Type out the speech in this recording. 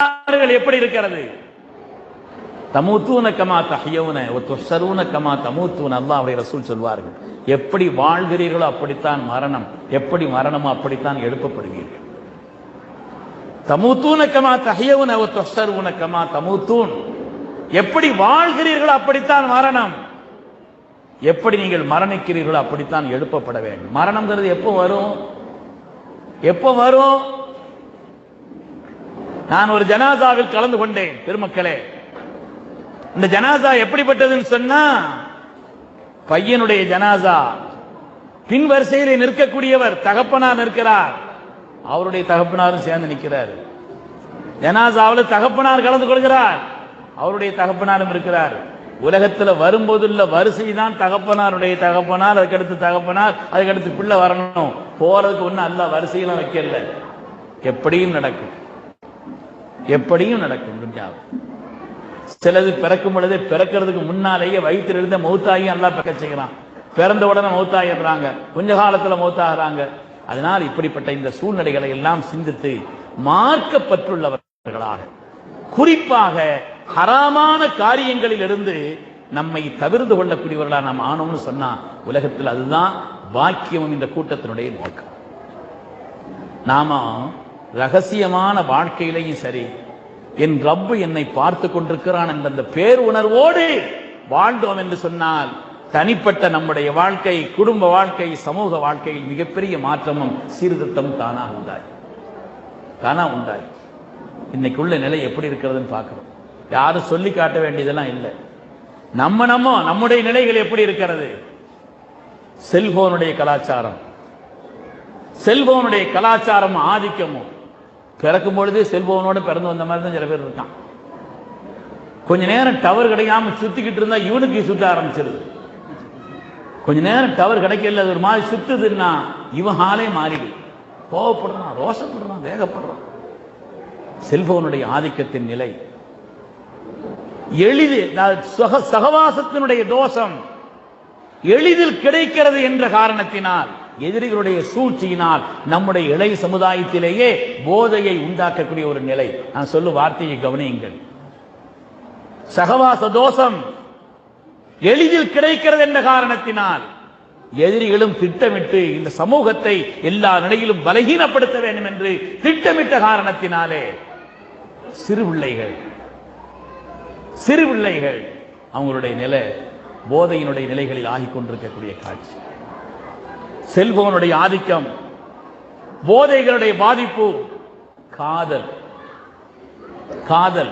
எப்படி இருக்கிறது? தமூத்தூன கமா தஹ்யவுன வ துஹ்ஷரூன கமா தமூத்தூன. அல்லாஹ்வுடைய ரசூல் சொல்வார்கள், எப்படி வாழ்கிறீர்களோ அப்படித்தான் மரணம், எப்படி மரணமோ அப்படித்தான் எழுப்பப்படுவீர்கள். தமூத்தூன கமா தஹ்யவுன வ துஹ்ஷரூன கமா தமூத்தூன். எப்படி வாழ்கிறீர்களோ அப்படித்தான் மரணம், எப்படி நீங்கள் மரணிக்கிறீர்களோ அப்படித்தான் எழுப்பப்பட வேண்டும். மரணம்ங்கிறது எப்போ வரும்? எப்போ வரும்? நான் ஒரு ஜனாசாவில் கலந்து கொண்டேன் பெருமக்களே. இந்த ஜனாசா எப்படிப்பட்டதுன்னு சொன்னா, பையனுடைய ஜனாசா, பின் வரிசையிலே நிற்கக்கூடியவர் தகப்பனார் நிற்கிறார், அவருடைய தகப்பனாரும் சேர்ந்து நிற்கிறார். ஜனாசாவில் தகப்பனார் கலந்து கொள்கிறார், அவருடைய தகப்பனாரும் இருக்கிறார். உலகத்துல வரும்போதுள்ள வரிசை தான் தகப்பனாருடைய தகப்பனார், அதுக்கடுத்து தகப்பனார், அதுக்கடுத்து பிள்ளை வரணும். போறதுக்கு ஒண்ணு அல்லாஹ் வரிசையெல்லாம் வைக்கல, எப்படியும் நடக்கும், எப்படியும் நடக்கும். சிலது பிறக்கும் பொழுதே, பிறக்கிறதுக்கு முன்னாலேயே வயிற்றில் இருந்த மௌத்தாகி அல்லாஹ் பிறக்க செய்யறான். பிறந்த உடனே மௌத்தாயிடுறாங்க, கொஞ்ச காலத்துல மௌத்தாகிறாங்க. அதனால் இப்படிப்பட்ட இந்த சூழ்நிலைகளை எல்லாம் சிந்தித்து மார்க்கப்பட்டுள்ளவர்களாக, குறிப்பாக ஹராமான காரியங்களில் இருந்து நம்மை தவிர்த்து கொள்ளக்கூடியவர்களாக நாம் ஆனோம்னு சொன்னா, உலகத்தில் அதுதான் பாக்கியமும் இந்த கூட்டத்தினுடைய நோக்கம். நாம ரகசியமான வாழ்க்கையிலையும் சரி, என் ரப்பு என்னை பார்த்து கொண்டிருக்கிறான் என்ற அந்த பேர் உணர்வோடு வாழ்ந்தோம் என்று சொன்னால், தனிப்பட்ட நம்முடைய வாழ்க்கை, குடும்ப வாழ்க்கை, சமூக வாழ்க்கையில் மிகப்பெரிய மாற்றமும் சீர்திருத்தமும் தானா உண்டாய். இன்னைக்குள்ள நிலை எப்படி இருக்கிறதுன்னு பார்க்கிறோம். யாரும் சொல்லி காட்ட வேண்டியதெல்லாம் இல்லை. நம்முடைய நிலைகள் எப்படி இருக்கிறது? செல்போனுடைய கலாச்சாரம், செல்போனுடைய கலாச்சாரம் ஆதிக்கமும். பிறக்கும் பொழுது செல்போனோட பிறந்து வந்த மாதிரி தான் சில பேர் இருக்கான். கொஞ்ச நேரம் டவர் கிடைக்காம சுத்திக்கிட்டு இருந்தா இவனுக்கு சுத்த ஆரம்பிச்சிருது. கொஞ்ச நேரம் டவர் கிடைக்கல, அது ஒரு மாதிரி சுத்துதுன்னா இவன் ஹாலே மாறிடு, கோவப்படுறான், ரோஷப்படுறான், வேகப்படுறான். செல்போனுடைய ஆதிக்கத்தின் நிலை, சகவாசத்தினுடைய தோஷம் எளிதில் கிடைக்கிறது என்ற காரணத்தினால், எதிரிகளுடைய சூழ்ச்சியினால் நம்முடைய இளைய சமுதாயத்திலேயே போதையை உண்டாக்கக்கூடிய ஒரு நிலை. நான் சொல்லும் வார்த்தையை கவனியுங்கள். சகவாச தோஷம் எளிதில் கிடைக்கிறது என்ற காரணத்தினால் எதிரிகளும் திட்டமிட்டு இந்த சமூகத்தை எல்லா நிலையிலும் பலகீனப்படுத்த வேண்டும் என்று திட்டமிட்ட காரணத்தினாலே சிறு பிள்ளைகள் அவங்களுடைய நிலை போதையினுடைய நிலைகளில் ஆகிக் கொண்டிருக்கக்கூடிய காட்சி. செல்போனுடைய ஆதிக்கம், போதைகளுடைய பாதிப்பு, காதல்